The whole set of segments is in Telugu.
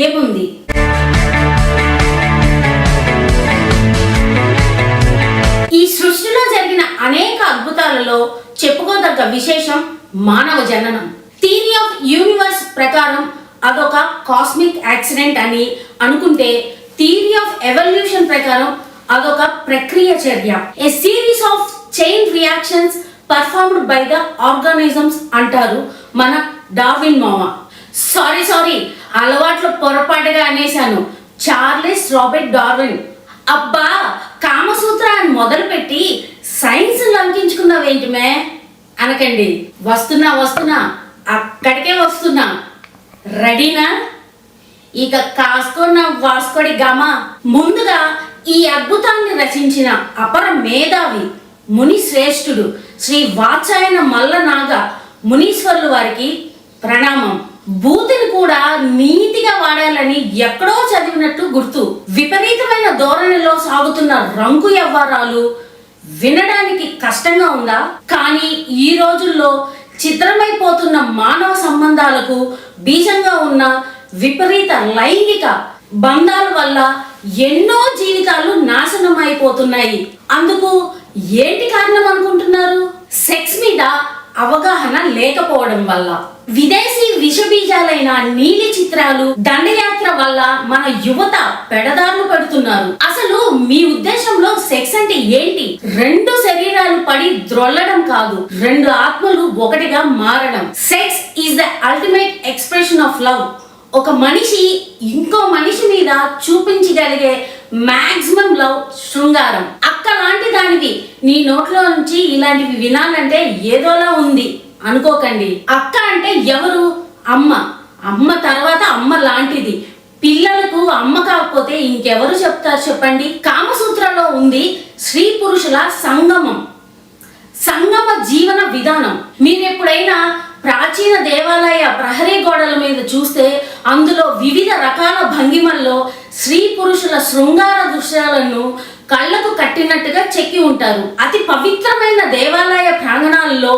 ఏముంది? ఈ సృష్టిలో జరిగిన అనేక అద్భుతాలలో చెప్పుకోదగ్గ విశేషం మానవ జననం. థియరీ ఆఫ్ యూనివర్స్ ప్రకారం అదొక కాస్మిక్ యాక్సిడెంట్ అని అనుకుంటే, థియరీ ఆఫ్ ఎవల్యూషన్ ప్రకారం అదొక ప్రక్రియ చర్య, a series of chain reactions performed by the organisms అంటారు మన డార్విన్ మామ. సారీ అలవాట్లు పొరపాటుగా అనేశాను. Charles Robert Darwin. అబ్బా, కామసూత్రాన్ని మొదలుపెట్టి సైన్స్ లంకించుకున్నావేంటి మే అనకండి. వస్తున్నా అక్కడికే వస్తున్నా. రెడీనా? ఇక కాసుకున్న వాస్కోడి గమ. ముందుగా ఈ అద్భుతాన్ని రచించిన అపర మేధావి ముని శ్రేష్ఠుడు శ్రీ వాత్సాయన మల్లనాగ మునీశ్వరులు వారికి ప్రణామం. బూతిని కూడా నీతిగా వాడాలని ఎక్కడో చదివినట్టు గుర్తు. విపరీతమైన ధోరణిలో సాగుతున్న రంకు వ్యవహారాలు వినడానికి కష్టంగా ఉందా? కానీ ఈ రోజుల్లో చిత్రమైపోతున్న మానవ సంబంధాలకు బీజంగా ఉన్న విపరీత లైంగిక బంధాల వల్ల ఎన్నో జీవితాలు నాశనం అయిపోతున్నాయి. అందుకు ఏంటి కారణం అనుకుంటున్నారు? సెక్స్ మీద అవగాహన లేకపోవడం వల్ల. విదేశీ విషబీజాలైన నీలి చిత్రాలు, దండయాత్ర వల్ల మన యువత పెడదారులు పెడుతున్నారు. అసలు మీ ఉద్దేశంలో సెక్స్ అంటే ఏంటి? రెండు శరీరాలు పడి ద్రొల్లడం కాదు, రెండు ఆత్మలు ఒకటిగా మారడం. Sex is the ultimate expression of love. ఒక మనిషి ఇంకో మనిషి మీద చూపించగలిగే మాక్సిమం లవ్ శృంగారం. అక్క లాంటి దానివి నీ నోట్లో నుంచి ఇలాంటివి వినాలంటే ఏదోలా ఉంది అనుకోకండి. అక్క అంటే ఎవరు? అమ్మ. అమ్మ తర్వాత అమ్మ లాంటిది. పిల్లలకు అమ్మ కాకపోతే ఇంకెవరు చెప్తారు చెప్పండి? కామసూత్రంలో ఉంది స్త్రీ పురుషుల సంగమ జీవన విధానం. మీరెప్పుడైనా ప్రాచీన దేవాలయ ప్రహరీ గోడల మీద చూస్తే అందులో వివిధ రకాల భంగిమల్లో స్త్రీ పురుషుల శృంగార దృశ్యాలను కళ్ళకు కట్టినట్టుగా చెక్కి ఉంటారు. అతి పవిత్రమైన దేవాలయ ప్రాంగణాలలో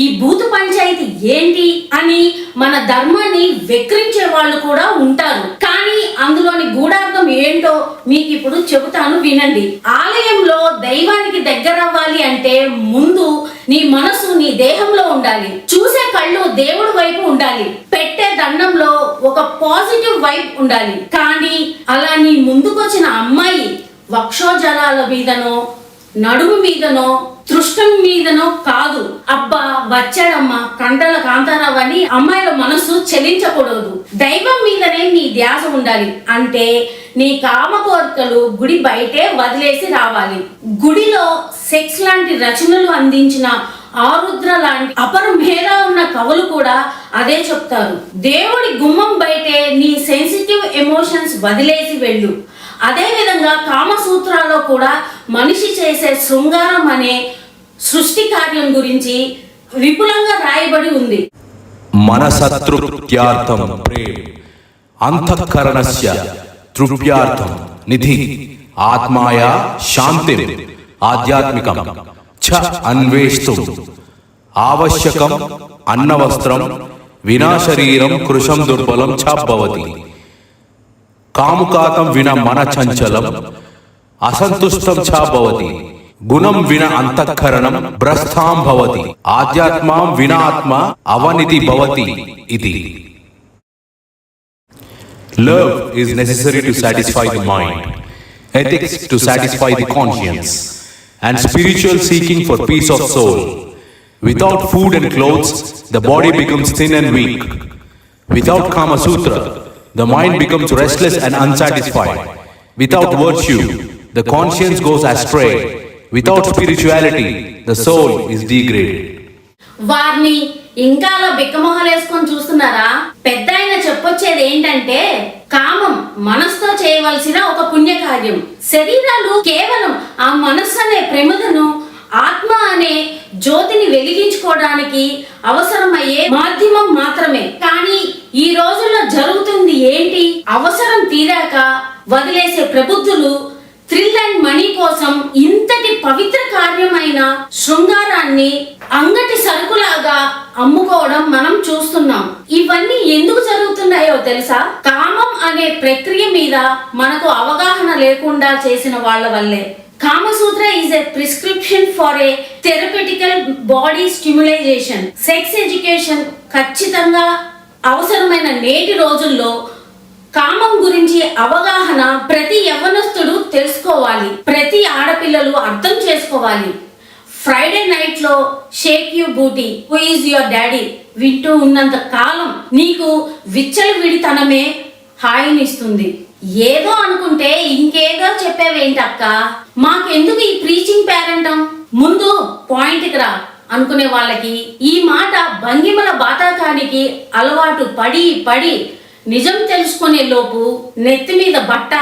ఈ భూత పంచాయతీ ఏంటి అని మన ధర్మాన్ని వెక్రించే వాళ్ళు కూడా ఉంటారు. కానీ అందులోని గూఢార్థం ఏంటో మీకు ఇప్పుడు చెబుతాను, వినండి. ఆలయంలో దైవానికి దగ్గరవ్వాలి అంటే ముందు నీ మనసు నీ దేహంలో ఉండాలి. చూసే కళ్ళు దేవుడి వైపు ఉండాలి. పెట్టే దండంలో ఒక పాజిటివ్ వైబ్ ఉండాలి. కానీ అలా నీ ముందుకొచ్చిన అమ్మాయి వక్షోజలాల మీదనో, నడుము మీదనో, తృష్టం మీదనో కాదు. అబ్బా వచ్చాడమ్మా కండల కాంతారావు అని అమ్మాయిల మనసు చెలించకూడదు. దైవం మీదనే నీ ధ్యాస ఉండాలి. అంటే నీ కామ కోరికలు గుడి బయటే వదిలేసి రావాలి. గుడిలో సెక్స్ లాంటి రచనలు అందించిన ఆరుద్ర లాంటి అపర మేధా ఉన్న కవులు కూడా అదే చెప్తారు. దేవుడి గుమ్మం బయటే నీ సెన్సిటివ్ ఎమోషన్స్ వదిలేసి వెళ్ళు. అదే విధంగా కామసూత్రాల్లో కూడా మనిషి చేసే శృంగారం అనే సృష్టి కార్యం గురించి విపులంగా రాయబడి ఉంది. మనసతృప్త్యార్థం ప్రేమ అంతఃకరణస్య తృప్త్యార్థం నిధి ఆత్మాయ శాంతి ఆధ్యాత్మికం చ అన్వేష్టం ఆవశ్యకం అన్నవస్త్రం వినా శరీరం కృశం దుర్బలం చ భవతి. కాముకాతం విన మన చంచలం అసంతుష్టం చ భవతి. గుణం విన అంతఃకరణం భ్రష్టాం భవతి. ఆధ్యాత్మం విన ఆత్మ అవనితి భవతి ఇది. Love is necessary to satisfy the mind, ethics to satisfy the conscience, and spiritual seeking for peace of soul. Without food and clothes, the body becomes thin and weak. Without Kama Sutra, the mind becomes restless and unsatisfied. Without virtue, the conscience goes astray. Without spirituality, the soul is degraded. వారిని ఇంకా అలా బిక్కమొహాలు వేసుకొని చూస్తున్నారా? పెద్ద ఆయన చెప్పొచ్చేది ఏంటంటే, కామం మనసుతో చేయవలసిన ఒక పుణ్యకార్యం. శరీరాలు కేవలం ఆ మనస్సు అనే ప్రమిదను, ఆత్మ అనే జ్యోతిని వెలిగించుకోవడానికి అవసరమయ్యే మాధ్యమం మాత్రమే. కానీ ఈ రోజుల్లో జరుగుతుంది ఏంటి? అవసరం తీరాక వదిలేసే ప్రబుద్ధులు థ్రిల్ అండ్ మనీ కోసం ఇంతటి పవిత్ర కార్యమైన శృంగారాన్ని అంగటి సరుకులాగా అమ్ముకోవడం మనం చూస్తున్నాం. ఇవన్నీ ఎందుకు జరుగుతున్నాయో తెలుసా? కామం అనే ప్రక్రియ మీద మనకు అవగాహన లేకుండా చేసిన వాళ్ళ వల్లే. Kamasutra is a prescription for a therapeutical body stimulization. Sex education ఖచ్చితంగా అవసరమైన నేటి రోజుల్లో కామం గురించి అవగాహన ప్రతి యవ్వనస్తుడు తెలుసుకోవాలి, ప్రతి ఆడపిల్లలు అర్థం చేసుకోవాలి. ఫ్రైడే నైట్ లో shake you booty who is your daddy వింటూ ఉన్నంత కాలం నీకు విచ్చలవిడితనమే హాయినిస్తుంది. ఏదో అనుకుంటే ఇంకేదో చెప్పేవేంటక్క, మాకెందుకు ఈ ప్రీచింగ్ పేరెంటం, ముందు పాయింట్కి రా అనుకునే వాళ్ళకి ఈ మాట భంగిమల బాతాకానికి అలవాటు పడి పడి నిజం తెలుసుకునే లోపు నెత్తి మీద బట్ట,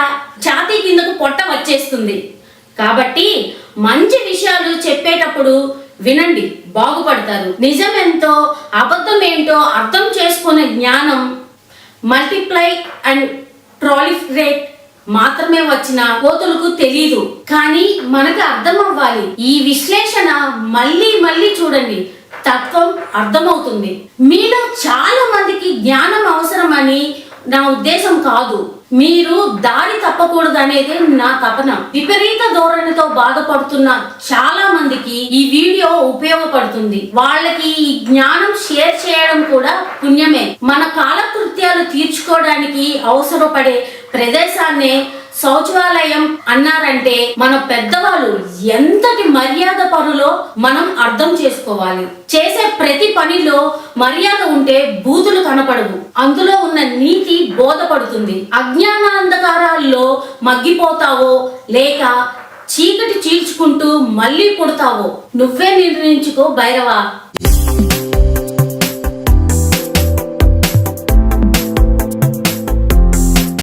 ఛాతీ కిందకు పొట్ట వచ్చేస్తుంది. కాబట్టి మంచి విషయాలు చెప్పేటప్పుడు వినండి, బాగుపడతారు. నిజమెంతో అబద్ధం ఏంటో అర్థం చేసుకునే జ్ఞానం మల్టిప్లై అండ్ ప్రోలిఫరేట్ మాత్రమే వచ్చిన కోతులకు తెలీదు, కానీ మనకు అర్థం అవ్వాలి. ఈ విశ్లేషణ మళ్ళీ మళ్ళీ చూడండి, తత్వం అర్థమవుతుంది. మీలో చాలా మందికి జ్ఞానం అవసరమని నా ఉద్దేశం కాదు, మీరు దారి తప్పకూడదు అనేది నా తపన. విపరీత ధోరణితో బాధపడుతున్న చాలా మందికి ఈ వీడియో ఉపయోగపడుతుంది. వాళ్ళకి ఈ జ్ఞానం షేర్ చేయడం కూడా పుణ్యమే. మన కాలకృత్యాలు తీర్చుకోవడానికి అవసరపడే ప్రదేశాన్నే శౌచాలయం అన్నారంటే మన పెద్దవాళ్ళు ఎంతటి మర్యాద పరులో మనం అర్థం చేసుకోవాలి. చేసే ప్రతి పనిలో మర్యాద ఉంటే బూతులు కనపడవు, అందులో ఉన్న నీతి బోధపడుతుంది. అజ్ఞానాంధకారాల్లో మగ్గిపోతావో లేక చీకటి చీల్చుకుంటూ మళ్ళీ పుడతావో నువ్వే నిర్ణయించుకో భైరవా.